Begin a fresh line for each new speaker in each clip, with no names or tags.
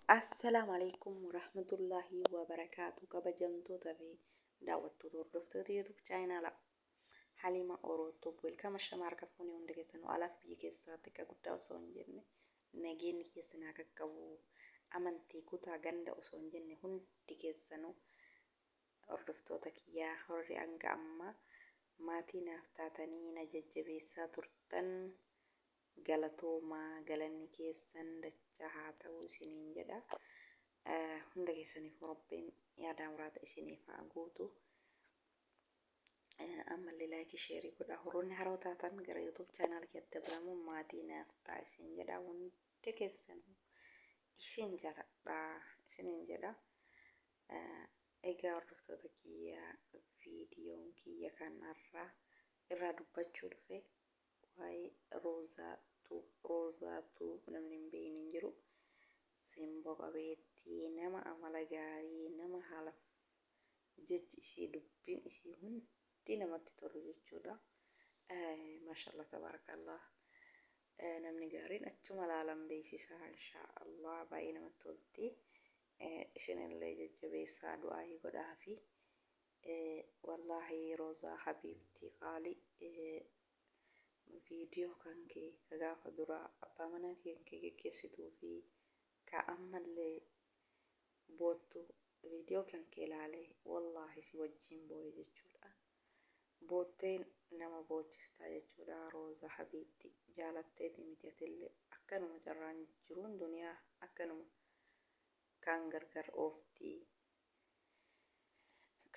Assalaamu alaikum warahmatullahi wabarakaatu. Kabajamtoota fi daawwattoota hordoftoota YouTube chaanala Haliima Orootuu welkama shamarra fuunee hunda keessanuu alaaf biyya keessatti akka guddaa osoo hin jenne nageenyi keessanaa qaqqabu amantii kutaa ganda osoo hin jenne hundi keessanuu hordoftoota kiyyaa horri hanga ammaa maatii naaf taatanii na jajjabeessaa turtan galatoomaa galanni keessan dachaa haa ta'u isiniin jedha. Hunda keessaniif Rabbiin yaada muraata isiniif haa guutu. Ammallee laayikii sheerii godhaa. Horoonni haroo taatan gara YouTube chaanal keetti biramuun maatii naaf ta'a isin jedha. Hundi keessan isin jaradha isiniin jedha. Egaa hordoftoota kiyyaa viidiyoon kiyya kanarraa irraa dubbachuu dhufe waa'ee roozaatu namni hin beekne hin jiru. Simboo qabeettii nama amala gaarii nama haala jechi ishii dubbiin ishii hundi namatti tolu jechuudha. Maashaallah tabarakallah. Namni gaariin achuma laalan beeksisaa inshaallah baay'ee namatti tolti. Isinillee jajjabeessaa du'aa godhaa fi wallahi roozaa habiibtii qaalii viidiyoo kan kee gaafa duraa abbaa manaa kee geggeessituu fi ka'ammallee boottu viidiyoo kan kee ilaalee wallahi si wajjin boo'e jechuudha. Bootteen nama boochistaa jechuudha. Rooza habiibti jaalatteeti miti atillee akkanuma carraan jiruun duniyaa akkanuma kaan gargar ooftii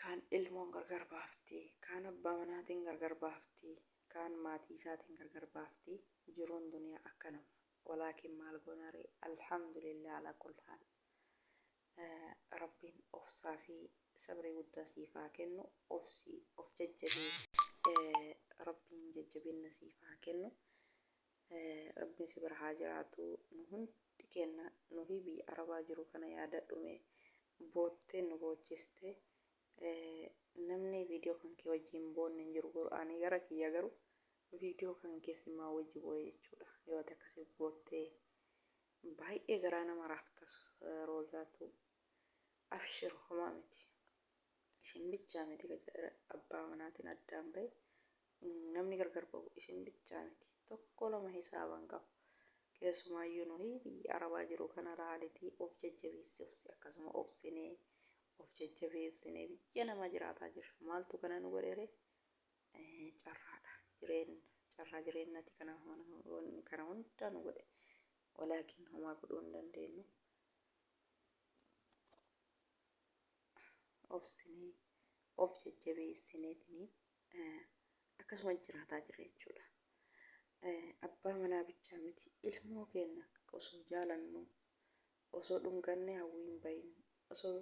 kaan ilmoon gargar baaftii kaan abbaa manaatiin gargar baaftii kaan maatii isaatiin gargar baaftii jiruun duniyaa akkanuma. Walaakin maal goonare alhamdulillah ala kulli haal. Rabbiin obsaa fi sabrii guddaa siif haa kennu. Obsii of jajjabee rabbiin jajjabinna siif haa kennu. Rabbiin si bira haa jiraatu. Nu hundi kenna nuhi biyya arabaa jiru kana yaadadhume bootteen nu boochiste. Namni viidiyoo kan kee wajjin boonne hin jiru. Ani gara kiyya garuu viidiyoo kan keessi maa wajji boo'e jechuudha. Yoo ta'e akkasii boottee baay'ee garaa nama raaftas roozaatu abshir homaa miti. Isin bichaa miti abbaa manaatiin addaan bahe namni gargar bahu isin bichaa miti. Tokko lama hisaaban qabu. Keessumaayyuu nuyi biyya arabaa jiru kana laalitii of jajjabeessi obsi akkasuma obsinee of jajjabeessinee biyya nama jiraataa jirra. Maaltu kana nu godheere carraadha. Carraa jireenyatti kana hunda nu godhe. Walaakin homaa godhuu hin dandeenyu. Obsinee of jajjabeessineetini akkasuma jiraataa jirra jechuudha. Abbaa manaa bichaa miti ilmoo keenya osoo jaalannu osoo dhungannee hawwii hin bahin osoo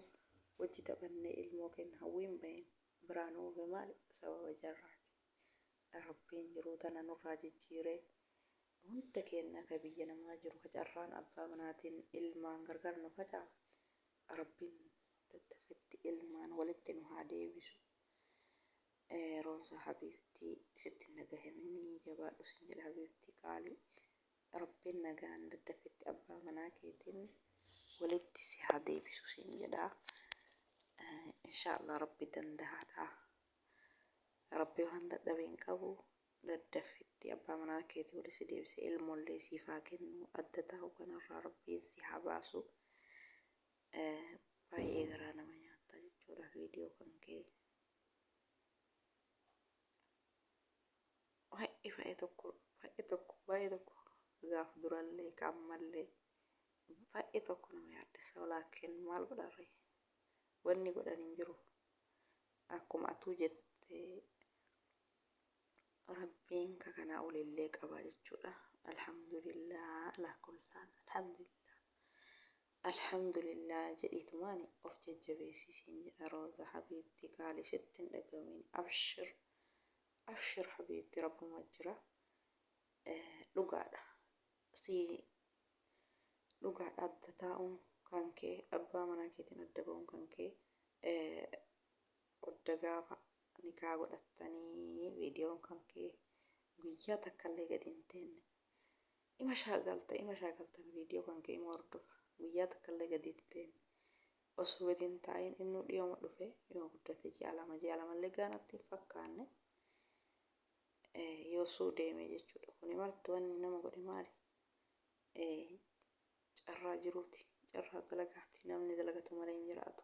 wajji taphannee ilmoo keenya hawwii hin bahin biraan oofe maali sababa jarraati. Rabbiin jiruu tana nurraa jijjiiree hunda keenya ka biyya namaa jiru ka carraan abbaa manaatiin ilmaan gargar nu facaasu Rabbiin daddafetti ilmaan walitti nu haa deebisu. Rooza habiibtii sitti nagahemini jabaadhu sin jedha habiibtii qaalii. Rabbiin nagaan daddafetti abbaa manaa keetiin walitti si haa deebisu sin jedha. Inshaallah Rabbi dandahaadha. Rabbi waan dadhabe hin qabu daddafetti abbaa manaa keetii walitti si deebise ilmoollee siif haa kennu adda ta'u kanarraa Rabbiin si haa baasu. Baay'ee garaa nama nyaata jechuudha viidiyoo kan kee. Baay'ee tokko gaaf durallee kaammallee baay'ee tokko nama yaaddessa. Walaakin maal godharree wanni godhan hin jiru. Akkuma atuu jettee Rabbiin kanaa olillee qaba jechuudha. Alhamdulillah ala kulli haal alhamdulillah. Alhamdulillah jedhiitumaani of jajjabeessisiin jedha rooza habiibtii qaalii sitti hin dhagamin abshir. Abshir habiibti rabbuma jira. Dhugaadha. Dhugaadha adda taa'uun kan kee abbaa manaa keetiin adda ba'uun kan kee odda gaafa nikaa godhattanii viidiyoon kan kee guyyaa takkallee gadi hin teenne ima shaagalta viidiyoo kan kee ima hordofa guyyaa takka illee gadi ittiin osoo gadi hin taa'in inni dhiyooma dhufe yoo guddate ji'a lamallee gaanatti hin fakkaanne yoo suu deeme jechuudha. Kuni marti wanni nama godhe maali? Carraa jiruuti, carraa dalagaati. Namni dalagatu malee hin jiraatu.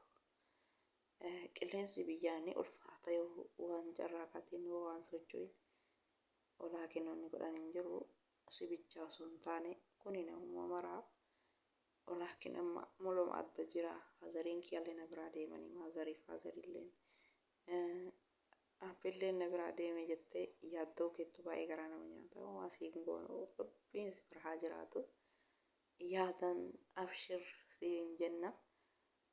Qilleensi biyyaa ni ulfaata yoo waan carraaqaatiin yoo waan socho'e olaa kennoonni godhan hin jiru. Sibichaa osoo hin taane kuni namuma maraa olaakin amma mul'uma adda jira. Hazariin kiyyaallee na biraa deemanii maazarii fi hazarilleen abbilleen na biraa deeme jettee yaaddoo keettu baay'ee garaa nama nyaata. Waa siin goonu Rabbiin si bira haa jiraatu. Yaadan abshir siin jenna.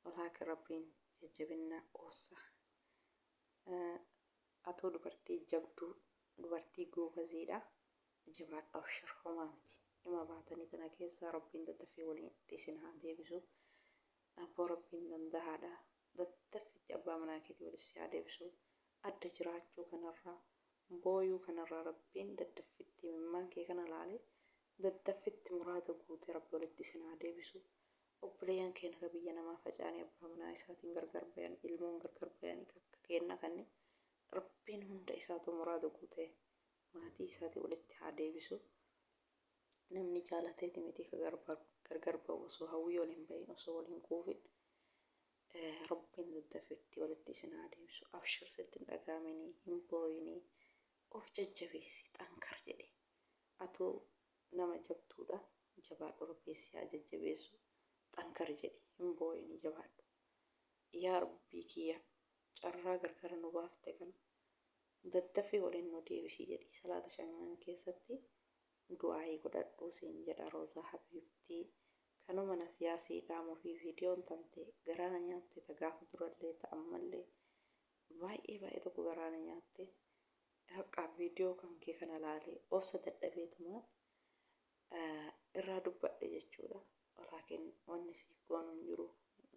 Olaakin Rabbiin jajjabinna oosa. Atoo dubartii jabduu, dubartii goobaziidha. Jabaadha abshir homaa miti. Dhimma baatanii tana keessaa Rabbiin daddafee waliin isin haa deebisu. Abboo Rabbiin dandahaadha. Daddafitti abbaa manaa keetii walitti haa deebisu. Adda jiraachuu kanarraa, booyuu kanarraa Rabbiin daddafitti mimmaan kee kana laale daddafitti muraada guute Rabbi walitti isin haa deebisu. Obboleeyyan keenya akka biyya namaa faca'anii abbaa manaa isaatiin gargar bayan, ilmoon gargar bayanii akka kenna kanne Rabbiin hunda isaatu muraada guute maatii isaatii walitti haa deebisu. Namni jaalateeti miti ka gargar bahu osoo hawwii waliin bahin osoo waliin quufin Rabbiin daddafitti walitti isin haa deebisu. Abshir sitti hin dhagaaminii, hin booyinii, of jajjabeessi xankar jedhe. Atoo nama jabduudha, jabaadhu Rabbiin si haa jajjabeessu. Xankar jedhe, hin booyinii, jabaadhu. Yaa Rabbii kiyya carraa gargar nu baafte kana daddafii waliin nu deebisii jedhi. Salaata shanan keessatti du'aayii godhadhuu siin jedha Roozaa Habiibtii. Kanuma na siyaasii dhaamuu fi viidiyoon tante garaana nyaatte ta gaafa durallee ta'ammallee baay'ee tokko garaana nyaatte. Haqqaa viidiyoo kan kee kana laalee obsa dadhabeetumaan irraa dubbadhe jechuudha. Laakiin wanni siif goonu hin jiru.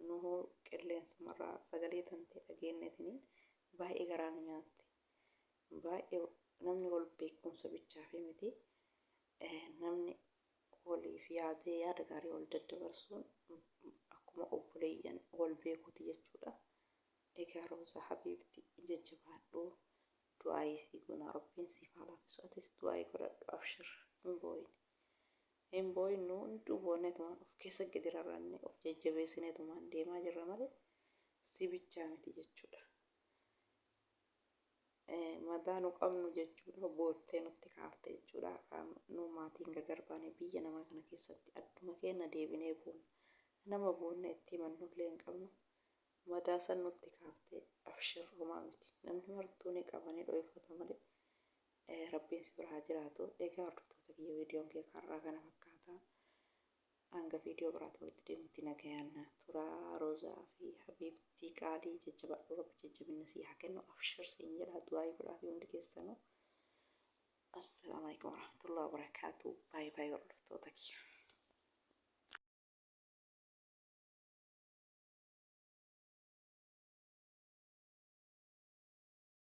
Nuhuu qilleensa marraa sagalee tante dhageenyetiniin baay'ee garaana nyaatte. Baay'ee namni wal beekumsa bichaaf miti. Namni waliif yaadee yaada gaarii wal daddabarsuun akkuma obboleeyyan wal beekuuti jechuudha. Egaa Roozaa Habiibtii jajjabaadhu. Du'aayii si goona Rabbiin siif haa laaffisu. Atis du'aayii godhadhu abshir hin booyin. Hin booyinnu hunduu boonneetumaan of keessa gadi rarraannee of jajjabeessineetumaan deemaa jirra malee si bichaa miti jechuudha. Madaa nu qabnu jechuudha boottee nutti kaafte jechuudha. Nu maatiin gargar baanee biyya namaa kana keessatti adduma keenya deebinee boonna. Nama boonna itti himannullee hin qabnu. Madaa san nutti kaafte abshir homaa miti. Namni martuu ni qabanii dhoofata malee Rabbiin si bira haa jiraatu. Egaa hordoftoota kiyya viidiyoon kee karraa kana fakkaata. Hanga viidiyoo biraatti walitti deemutti nagayaan turaa. Roozaa fi Habiibtii qaalii jajjabaadhu Rabbi jajjabinna si haa kennu. Abshir siin jedha du'aayii godhaa fi hundi keessanuu. Assalaamu alaikum warahmatullahi wabarakaatuh. Baay'ee hordoftoota kiyya.